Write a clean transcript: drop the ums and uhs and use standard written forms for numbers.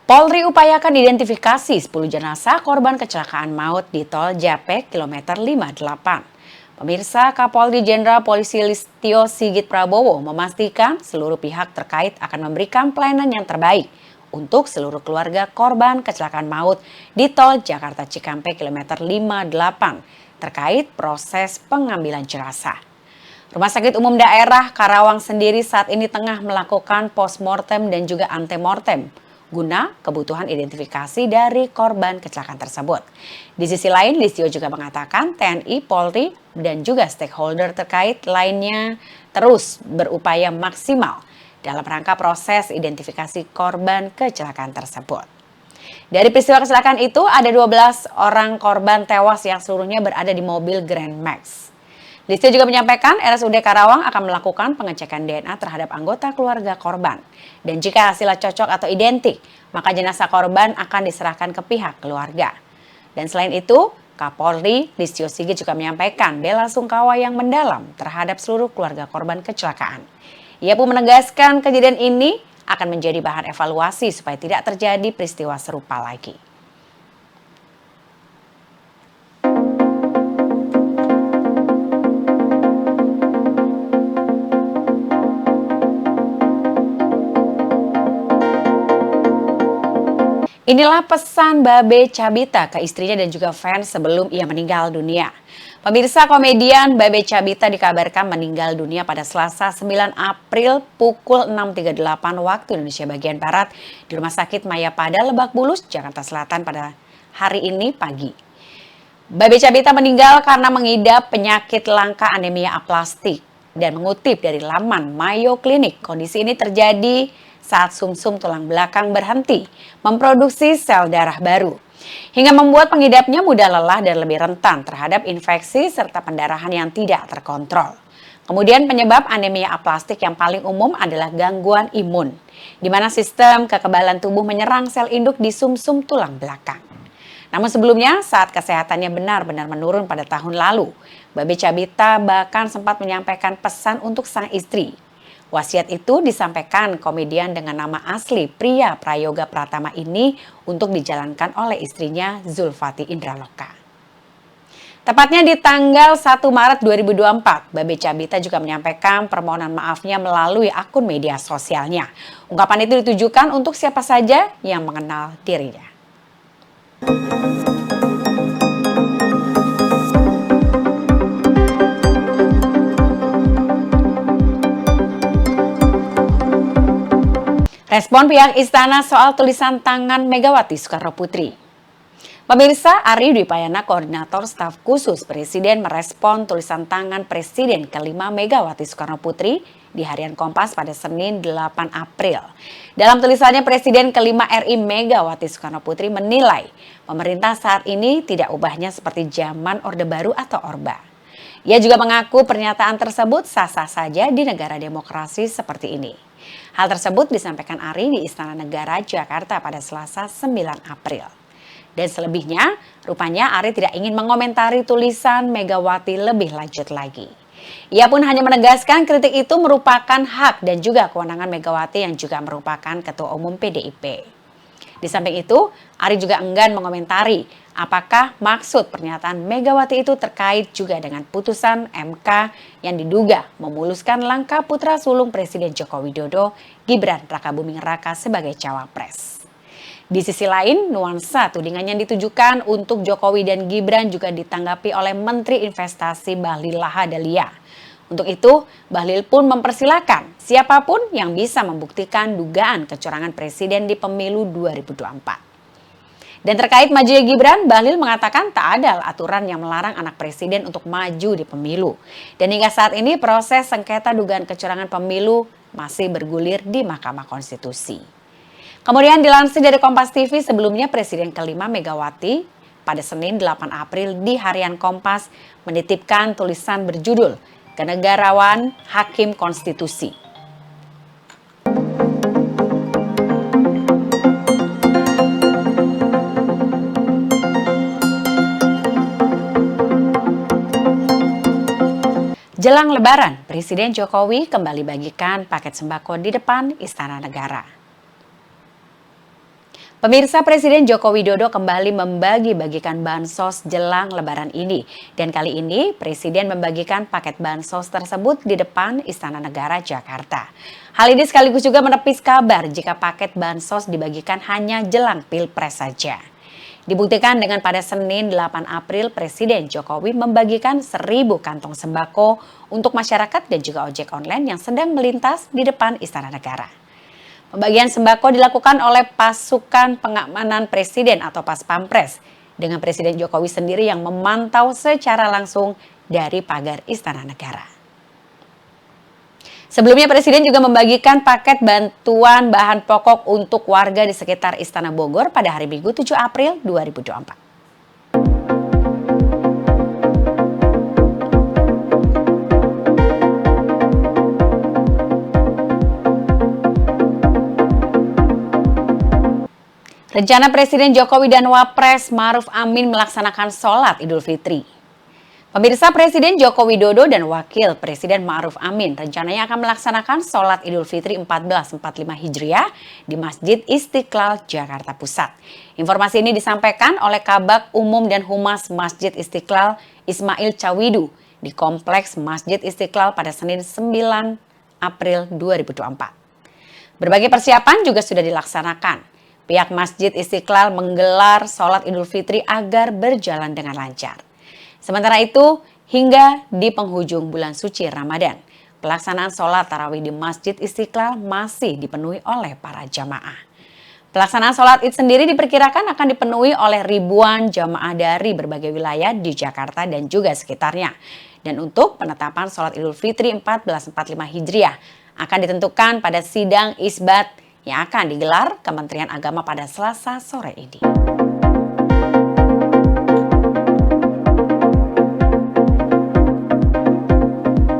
Polri upayakan identifikasi 10 jenazah korban kecelakaan maut di Tol Japek kilometer 58. Pemirsa, Kapolri Jenderal Polisi Listio Sigit Prabowo memastikan seluruh pihak terkait akan memberikan pelayanan yang terbaik untuk seluruh keluarga korban kecelakaan maut di Tol Jakarta Cikampek kilometer 58 terkait proses pengambilan jenazah. Rumah Sakit Umum Daerah Karawang sendiri saat ini tengah melakukan postmortem dan juga antemortem guna kebutuhan identifikasi dari korban kecelakaan tersebut. Di sisi lain, Listio juga mengatakan TNI, Polri, dan juga stakeholder terkait lainnya terus berupaya maksimal dalam rangka proses identifikasi korban kecelakaan tersebut. Dari peristiwa kecelakaan itu, ada 12 orang korban tewas yang seluruhnya berada di mobil Grand Max. Listio juga menyampaikan RSUD Karawang akan melakukan pengecekan DNA terhadap anggota keluarga korban. Dan jika hasilnya cocok atau identik, maka jenazah korban akan diserahkan ke pihak keluarga. Dan selain itu, Kapolri Listio Sigit juga menyampaikan bela sungkawa yang mendalam terhadap seluruh keluarga korban kecelakaan. Ia pun menegaskan kejadian ini akan menjadi bahan evaluasi supaya tidak terjadi peristiwa serupa lagi. Inilah pesan Babe Cabita ke istrinya dan juga fans sebelum ia meninggal dunia. Pemirsa, komedian Babe Cabita dikabarkan meninggal dunia pada Selasa 9 April pukul 6.38 waktu Indonesia bagian Barat di Rumah Sakit Mayapada, Lebak Bulus, Jakarta Selatan pada hari ini pagi. Babe Cabita meninggal karena mengidap penyakit langka anemia aplastik. Dan mengutip dari laman Mayo Clinic, kondisi ini terjadi saat sumsum tulang belakang berhenti memproduksi sel darah baru, hingga membuat pengidapnya mudah lelah dan lebih rentan terhadap infeksi serta pendarahan yang tidak terkontrol. Kemudian penyebab anemia aplastik yang paling umum adalah gangguan imun, di mana sistem kekebalan tubuh menyerang sel induk di sumsum tulang belakang. Namun sebelumnya saat kesehatannya benar-benar menurun pada tahun lalu, Babe Cabita bahkan sempat menyampaikan pesan untuk sang istri. Wasiat itu disampaikan komedian dengan nama asli Pria Prayoga Pratama ini untuk dijalankan oleh istrinya Zulfati Indraloka. Tepatnya di tanggal 1 Maret 2024, Babe Cabita juga menyampaikan permohonan maafnya melalui akun media sosialnya. Ungkapan itu ditujukan untuk siapa saja yang mengenal dirinya. Respon pihak istana soal tulisan tangan Megawati Soekarnoputri. Pemirsa, Ari Dwipayana, koordinator staf khusus Presiden, merespon tulisan tangan Presiden kelima Megawati Soekarnoputri di Harian Kompas pada Senin 8 April. Dalam tulisannya, Presiden kelima RI Megawati Soekarnoputri menilai pemerintah saat ini tidak ubahnya seperti zaman Orde Baru atau Orba. Ia juga mengaku pernyataan tersebut sah-sah saja di negara demokrasi seperti ini. Hal tersebut disampaikan Ari di Istana Negara, Jakarta pada Selasa 9 April. Dan selebihnya, rupanya Ari tidak ingin mengomentari tulisan Megawati lebih lanjut lagi. Ia pun hanya menegaskan kritik itu merupakan hak dan juga kewenangan Megawati yang juga merupakan Ketua Umum PDIP. Di samping itu, Ari juga enggan mengomentari apakah maksud pernyataan Megawati itu terkait juga dengan putusan MK yang diduga memuluskan langkah putra sulung Presiden Joko Widodo, Gibran Rakabuming Raka sebagai cawapres. Di sisi lain, nuansa tudingan yang ditujukan untuk Jokowi dan Gibran juga ditanggapi oleh Menteri Investasi Bahlil Lahadalia. Untuk itu, Bahlil pun mempersilahkan siapapun yang bisa membuktikan dugaan kecurangan Presiden di pemilu 2024. Dan terkait majunya Gibran, Bahlil mengatakan tak ada aturan yang melarang anak presiden untuk maju di pemilu. Dan hingga saat ini proses sengketa dugaan kecurangan pemilu masih bergulir di Mahkamah Konstitusi. Kemudian dilansir dari Kompas TV, sebelumnya Presiden kelima Megawati pada Senin 8 April di Harian Kompas menitipkan tulisan berjudul Kenegarawan Hakim Konstitusi. Jelang Lebaran, Presiden Jokowi kembali bagikan paket sembako di depan Istana Negara. Pemirsa, Presiden Joko Widodo kembali membagi-bagikan bansos jelang Lebaran ini. Dan kali ini Presiden membagikan paket bansos tersebut di depan Istana Negara Jakarta. Hal ini sekaligus juga menepis kabar jika paket bansos dibagikan hanya jelang Pilpres saja. Dibuktikan dengan pada Senin 8 April Presiden Jokowi membagikan 1.000 kantong sembako untuk masyarakat dan juga ojek online yang sedang melintas di depan Istana Negara. Pembagian sembako dilakukan oleh pasukan pengamanan Presiden atau Pas Pampres dengan Presiden Jokowi sendiri yang memantau secara langsung dari pagar Istana Negara. Sebelumnya Presiden juga membagikan paket bantuan bahan pokok untuk warga di sekitar Istana Bogor pada hari Minggu 7 April 2024. Rencana Presiden Jokowi dan Wapres Ma'ruf Amin melaksanakan sholat Idul Fitri. Pemirsa, Presiden Joko Widodo dan Wakil Presiden Ma'ruf Amin rencananya akan melaksanakan sholat Idul Fitri 1445 Hijriah di Masjid Istiqlal, Jakarta Pusat. Informasi ini disampaikan oleh Kabag Umum dan Humas Masjid Istiqlal Ismail Cawidu di Kompleks Masjid Istiqlal pada Senin 9 April 2024. Berbagai persiapan juga sudah dilaksanakan. Pihak Masjid Istiqlal menggelar sholat Idul Fitri agar berjalan dengan lancar. Sementara itu, hingga di penghujung bulan suci Ramadan, pelaksanaan sholat tarawih di Masjid Istiqlal masih dipenuhi oleh para jamaah. Pelaksanaan sholat Id sendiri diperkirakan akan dipenuhi oleh ribuan jamaah dari berbagai wilayah di Jakarta dan juga sekitarnya. Dan untuk penetapan sholat Idul Fitri 1445 Hijriah akan ditentukan pada sidang isbat yang akan digelar Kementerian Agama pada Selasa sore ini.